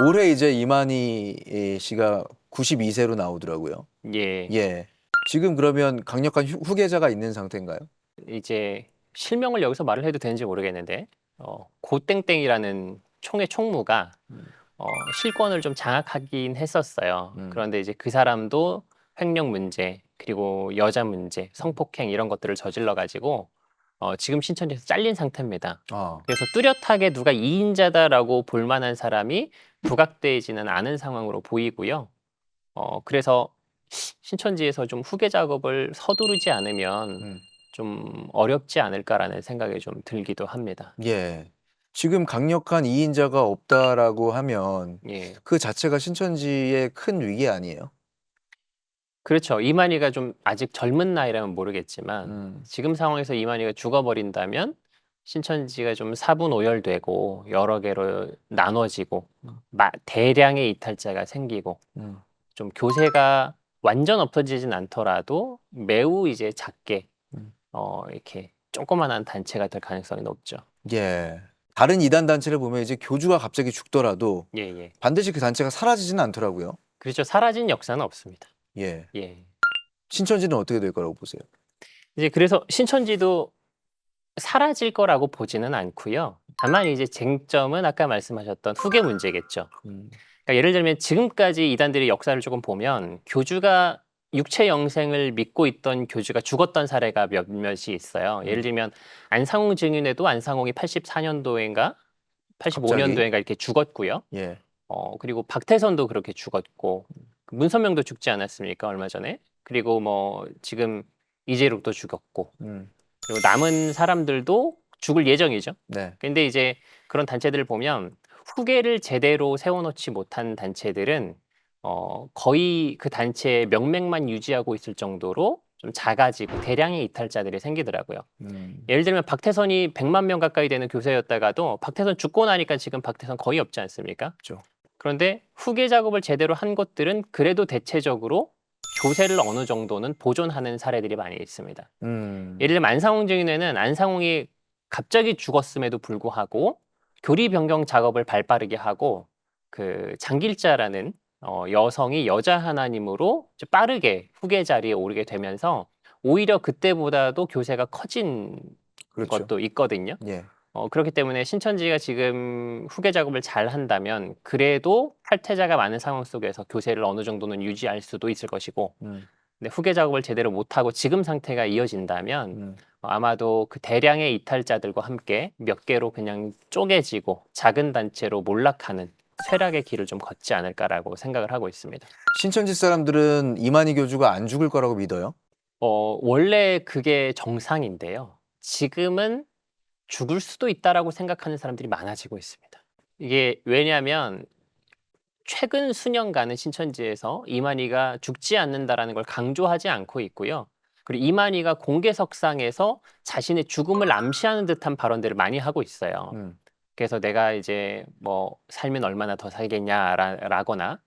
올해 이제 이만희 씨가 92세로 나오더라고요. 예, 예. 지금 그러면 강력한 후계자가 있는 상태인가요? 이제 실명을 여기서 말을 해도 되는지 모르겠는데, 고땡땡이라는 총의 총무가 음. 어, 실권을 좀 장악하긴 했었어요. 음. 그런데 이제 그 사람도 횡령 문제, 그리고 여자 문제, 성폭행 이런 것들을 저질러 가지고 지금 신천지에서 잘린 상태입니다. 아. 그래서 뚜렷하게 누가 이인자다라고 볼 만한 사람이 부각되지는 않은 상황으로 보이고요. 그래서 신천지에서 좀 후계 작업을 서두르지 않으면 음. 좀 어렵지 않을까라는 생각이 좀 들기도 합니다. 예. 지금 강력한 이인자가 없다라고 하면 예. 그 자체가 신천지의 큰 위기 아니에요? 그렇죠. 이만희가 좀 아직 젊은 나이라면 모르겠지만 음. 지금 상황에서 이만희가 죽어버린다면 신천지가 좀 사분오열되고 여러 개로 나눠지고 음. 대량의 이탈자가 생기고 음. 좀 교세가 완전 없어지진 않더라도 매우 이제 작게 음. 이렇게 조그만한 단체가 될 가능성이 높죠. 예. 다른 이단 단체를 보면 이제 교주가 갑자기 죽더라도 예예. 반드시 그 단체가 사라지지는 않더라고요. 그렇죠. 사라진 역사는 없습니다. 예. 예. 신천지는 어떻게 될 거라고 보세요? 이제 그래서 신천지도 사라질 거라고 보지는 않고요. 다만 이제 쟁점은 아까 말씀하셨던 후계 문제겠죠. 음. 그러니까 예를 들면 지금까지 이단들의 역사를 조금 보면 교주가 육체 영생을 믿고 있던 교주가 죽었던 사례가 몇몇이 있어요. 예를 음. 들면 안상홍 증인회도 안상홍이 84년도인가 갑자기? 85년도인가 이렇게 죽었고요. 예. 그리고 박태선도 그렇게 죽었고 문선명도 죽지 않았습니까? 얼마 전에. 그리고 뭐 지금 이재록도 죽었고 음. 그리고 남은 사람들도 죽을 예정이죠. 네. 근데 이제 그런 단체들을 보면 후계를 제대로 세워놓지 못한 단체들은 거의 그 단체의 명맥만 유지하고 있을 정도로 좀 작아지고 대량의 이탈자들이 생기더라고요. 음. 예를 들면 박태선이 100만 명 가까이 되는 교세였다가도 박태선 죽고 나니까 지금 박태선 거의 없지 않습니까? 그죠. 그런데 후계 작업을 제대로 한 것들은 그래도 대체적으로 교세를 어느 정도는 보존하는 사례들이 많이 있습니다. 음. 예를 들면 안상홍 증인회는 안상홍이 갑자기 죽었음에도 불구하고 교리 변경 작업을 발빠르게 하고 그 장길자라는 여성이 여자 하나님으로 빠르게 후계 자리에 오르게 되면서 오히려 그때보다도 교세가 커진 그렇죠. 것도 있거든요. 예. 그렇기 때문에 신천지가 지금 후계 작업을 잘 한다면 그래도 탈퇴자가 많은 상황 속에서 교세를 어느 정도는 유지할 수도 있을 것이고 음. 근데 후계 작업을 제대로 못하고 지금 상태가 이어진다면 음. 아마도 그 대량의 이탈자들과 함께 몇 개로 그냥 쪼개지고 작은 단체로 몰락하는 쇠락의 길을 좀 걷지 않을까라고 생각을 하고 있습니다. 신천지 사람들은 이만희 교주가 안 죽을 거라고 믿어요? 원래 그게 정상인데요. 지금은 죽을 수도 있다라고 생각하는 사람들이 많아지고 있습니다. 이게 왜냐하면 최근 수년간은 신천지에서 이만희가 죽지 않는다라는 걸 강조하지 않고 있고요. 그리고 이만희가 공개석상에서 자신의 죽음을 암시하는 듯한 발언들을 많이 하고 있어요. 음. 그래서 내가 이제 뭐 살면 얼마나 더 살겠냐라거나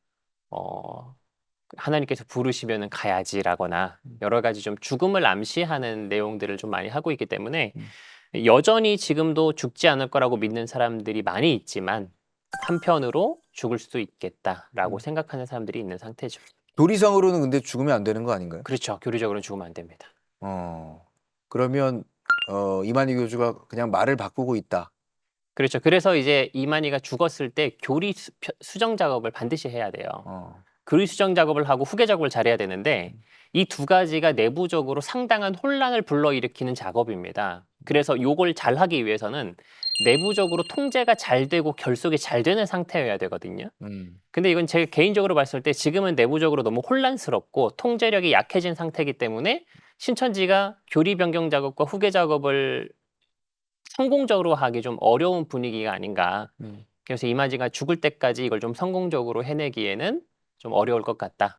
하나님께서 부르시면은 가야지라거나 여러 가지 좀 죽음을 암시하는 내용들을 좀 많이 하고 있기 때문에 음. 여전히 지금도 죽지 않을 거라고 믿는 사람들이 많이 있지만 한편으로 죽을 수도 있겠다라고 음. 생각하는 사람들이 있는 상태죠. 교리상으로는 근데 죽으면 안 되는 거 아닌가요? 그렇죠. 교리적으로는 죽으면 안 됩니다. 어. 그러면 이만희 교주가 그냥 말을 바꾸고 있다. 그렇죠. 그래서 이제 이만희가 죽었을 때 교리 수정 작업을 반드시 해야 돼요. 어. 교리 수정 작업을 하고 후계 작업을 잘해야 되는데 이 두 가지가 내부적으로 상당한 혼란을 불러일으키는 작업입니다. 그래서 요걸 잘하기 위해서는 내부적으로 통제가 잘 되고 결속이 잘 되는 상태여야 되거든요. 음. 근데 이건 제가 개인적으로 봤을 때 지금은 내부적으로 너무 혼란스럽고 통제력이 약해진 상태이기 때문에 신천지가 교리 변경 작업과 후계 작업을 성공적으로 하기 좀 어려운 분위기가 아닌가. 음. 그래서 이만희가 죽을 때까지 이걸 좀 성공적으로 해내기에는 좀 어려울 것 같다.